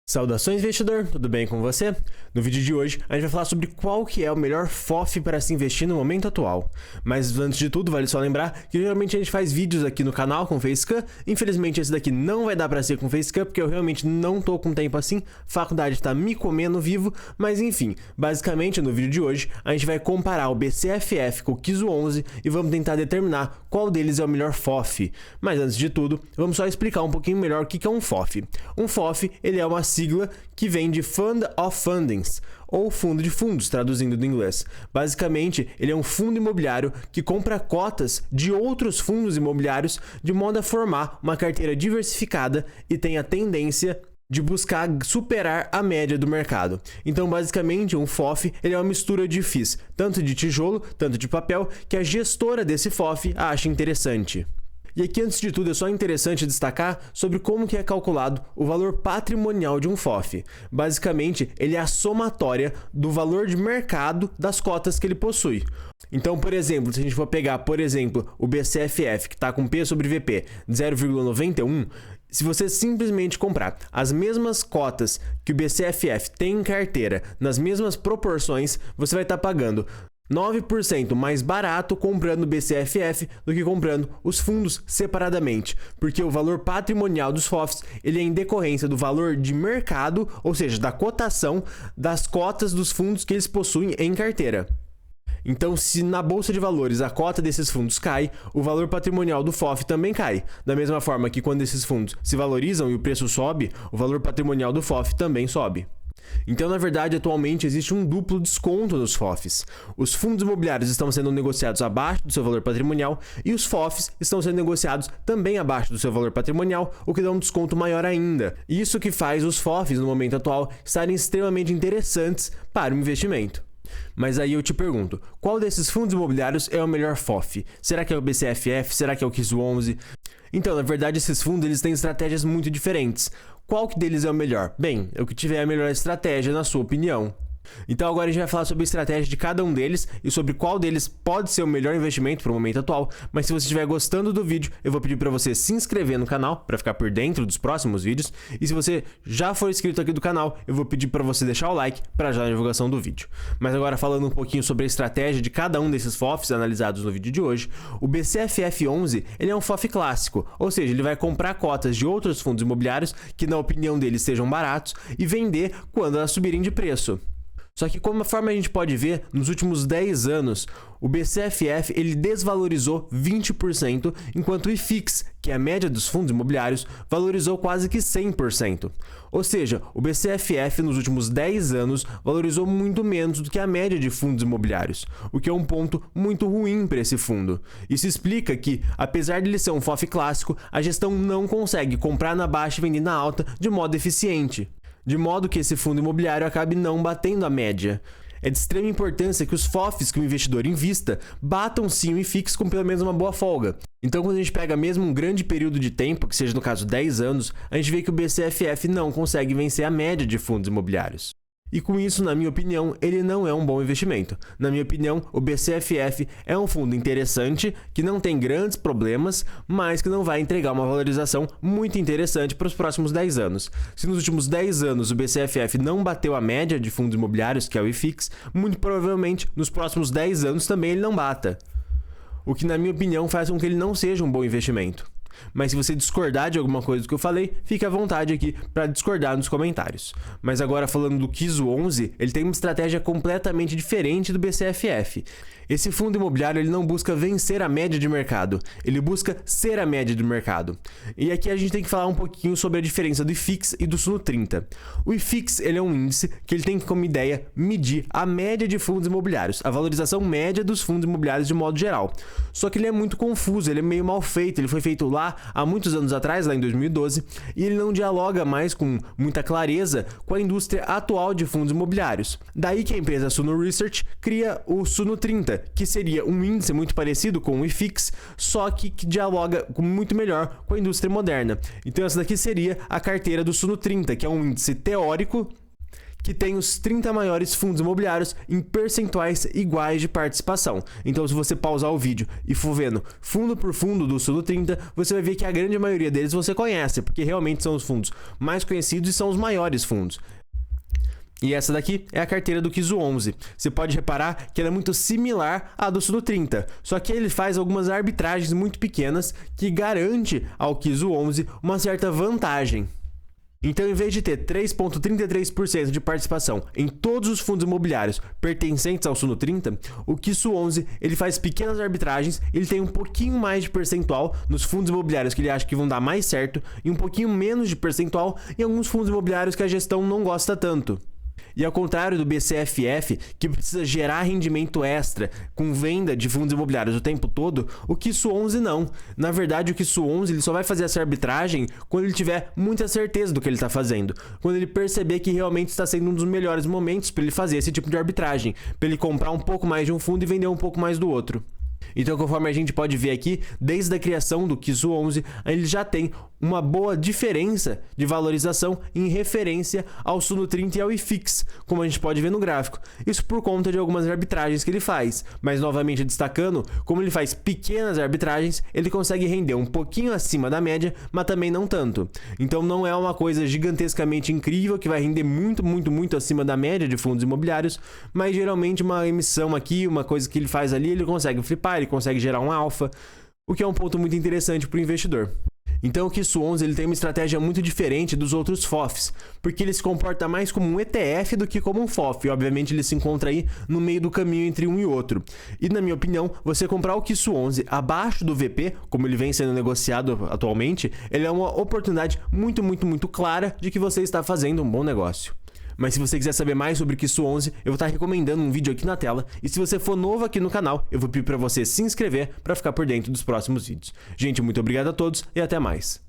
Saudações, investidor! Tudo bem com você? No vídeo de hoje, a gente vai falar sobre qual que é o melhor FOF para se investir no momento atual. Mas antes de tudo, vale só lembrar que geralmente a gente faz vídeos aqui no canal com Facecam. Infelizmente, esse daqui não vai dar para ser com Facecam, porque eu realmente não tô com tempo assim. Faculdade tá me comendo vivo, mas enfim. Basicamente, no vídeo de hoje, a gente vai comparar o BCFF com o KISO 11 e vamos tentar determinar qual deles é o melhor FOF. Mas antes de tudo, vamos só explicar um pouquinho melhor o que é um FOF. Um FOF, ele é uma sigla que vem de Fund of Fundings, ou fundo de fundos, traduzindo do inglês. Basicamente, ele é um fundo imobiliário que compra cotas de outros fundos imobiliários de modo a formar uma carteira diversificada e tem a tendência de buscar superar a média do mercado. Então, basicamente, um FOF ele é uma mistura de FIIs, tanto de tijolo, tanto de papel, que a gestora desse FOF acha interessante. E aqui, antes de tudo, é só interessante destacar sobre como que é calculado o valor patrimonial de um FOF. Basicamente, ele é a somatória do valor de mercado das cotas que ele possui. Então, por exemplo, se a gente for pegar, por exemplo, o BCFF, que está com P sobre VP de 0,91, se você simplesmente comprar as mesmas cotas que o BCFF tem em carteira, nas mesmas proporções, você vai estar pagando 9% mais barato comprando o BCFF do que comprando os fundos separadamente, porque o valor patrimonial dos FOFs ele é em decorrência do valor de mercado, ou seja, da cotação das cotas dos fundos que eles possuem em carteira. Então, se na bolsa de valores a cota desses fundos cai, o valor patrimonial do FOF também cai. Da mesma forma que quando esses fundos se valorizam e o preço sobe, o valor patrimonial do FOF também sobe. Então, na verdade, atualmente existe um duplo desconto nos FOFs. Os fundos imobiliários estão sendo negociados abaixo do seu valor patrimonial e os FOFs estão sendo negociados também abaixo do seu valor patrimonial, o que dá um desconto maior ainda. Isso que faz os FOFs, no momento atual, estarem extremamente interessantes para o investimento. Mas aí eu te pergunto, qual desses fundos imobiliários é o melhor FOF? Será que é o BCFF? Será que é o KISO 11? Então, na verdade, esses fundos eles têm estratégias muito diferentes. Qual que deles é o melhor? Bem, é o que tiver a melhor estratégia, na sua opinião. Então agora a gente vai falar sobre a estratégia de cada um deles e sobre qual deles pode ser o melhor investimento para o momento atual. Mas se você estiver gostando do vídeo, eu vou pedir para você se inscrever no canal para ficar por dentro dos próximos vídeos. E se você já for inscrito aqui do canal, eu vou pedir para você deixar o like para ajudar na divulgação do vídeo. Mas agora falando um pouquinho sobre a estratégia de cada um desses FOFs analisados no vídeo de hoje, o BCFF11 ele é um FOF clássico, ou seja, ele vai comprar cotas de outros fundos imobiliários que na opinião dele sejam baratos e vender quando elas subirem de preço. Só que conforme a gente pode ver, nos últimos 10 anos, o BCFF ele desvalorizou 20%, enquanto o IFIX, que é a média dos fundos imobiliários, valorizou quase que 100%. Ou seja, o BCFF nos últimos 10 anos valorizou muito menos do que a média de fundos imobiliários, o que é um ponto muito ruim para esse fundo. Isso explica que, apesar de ele ser um FOF clássico, a gestão não consegue comprar na baixa e vender na alta de modo eficiente, de modo que esse fundo imobiliário acabe não batendo a média. É de extrema importância que os FOFs que o investidor invista batam sim o IFIX com pelo menos uma boa folga. Então, quando a gente pega mesmo um grande período de tempo, que seja no caso 10 anos, a gente vê que o BCFF não consegue vencer a média de fundos imobiliários. E com isso, na minha opinião, ele não é um bom investimento. Na minha opinião, o BCFF é um fundo interessante, que não tem grandes problemas, mas que não vai entregar uma valorização muito interessante para os próximos 10 anos. Se nos últimos 10 anos o BCFF não bateu a média de fundos imobiliários, que é o IFIX, muito provavelmente nos próximos 10 anos também ele não bata. O que, na minha opinião, faz com que ele não seja um bom investimento. Mas se você discordar de alguma coisa do que eu falei, fique à vontade aqui para discordar nos comentários. Mas agora falando do KISO 11, ele tem uma estratégia completamente diferente do BCFF. Esse fundo imobiliário ele não busca vencer a média de mercado, ele busca ser a média do mercado. E aqui a gente tem que falar um pouquinho sobre a diferença do IFIX e do Suno 30. O IFIX ele é um índice que ele tem como ideia medir a média de fundos imobiliários, a valorização média dos fundos imobiliários de modo geral. Só que ele é muito confuso, ele é meio mal feito, ele foi feito lá há muitos anos atrás, lá em 2012, e ele não dialoga mais com muita clareza com a indústria atual de fundos imobiliários. Daí que a empresa Suno Research cria o Suno 30, que seria um índice muito parecido com o IFIX, só que dialoga muito melhor com a indústria moderna. Então essa daqui seria a carteira do Suno 30, que é um índice teórico que tem os 30 maiores fundos imobiliários em percentuais iguais de participação. Então, se você pausar o vídeo e for vendo fundo por fundo do Suno 30, você vai ver que a grande maioria deles você conhece, porque realmente são os fundos mais conhecidos e são os maiores fundos. E essa daqui é a carteira do Kizu 11. Você pode reparar que ela é muito similar à do Suno 30, só que ele faz algumas arbitragens muito pequenas que garante ao Kizu 11 uma certa vantagem. Então, em vez de ter 3,33% de participação em todos os fundos imobiliários pertencentes ao Suno 30, o Kizu 11 ele faz pequenas arbitragens, ele tem um pouquinho mais de percentual nos fundos imobiliários que ele acha que vão dar mais certo e um pouquinho menos de percentual em alguns fundos imobiliários que a gestão não gosta tanto. E ao contrário do BCFF, que precisa gerar rendimento extra com venda de fundos imobiliários o tempo todo, o Kizu 11 não. Na verdade, o Kizu 11 ele só vai fazer essa arbitragem quando ele tiver muita certeza do que ele está fazendo. Quando ele perceber que realmente está sendo um dos melhores momentos para ele fazer esse tipo de arbitragem, para ele comprar um pouco mais de um fundo e vender um pouco mais do outro. Então, conforme a gente pode ver aqui, desde a criação do Kizu 11, ele já tem uma boa diferença de valorização em referência ao Suno 30 e ao IFIX, como a gente pode ver no gráfico. Isso por conta de algumas arbitragens que ele faz, mas novamente destacando, como ele faz pequenas arbitragens, ele consegue render um pouquinho acima da média, mas também não tanto. Então não é uma coisa gigantescamente incrível que vai render muito acima da média de fundos imobiliários, mas geralmente uma emissão aqui, uma coisa que ele faz ali, ele consegue flipar, ele consegue gerar um alfa, o que é um ponto muito interessante para o investidor. Então o Kizu 11 ele tem uma estratégia muito diferente dos outros FOFs, porque ele se comporta mais como um ETF do que como um FOF, e obviamente ele se encontra aí no meio do caminho entre um e outro. E na minha opinião, você comprar o Kizu 11 abaixo do VP, como ele vem sendo negociado atualmente, ele é uma oportunidade muito clara de que você está fazendo um bom negócio. Mas se você quiser saber mais sobre o Kizu 11, eu vou estar recomendando um vídeo aqui na tela. E se você for novo aqui no canal, eu vou pedir para você se inscrever para ficar por dentro dos próximos vídeos. Gente, muito obrigado a todos e até mais.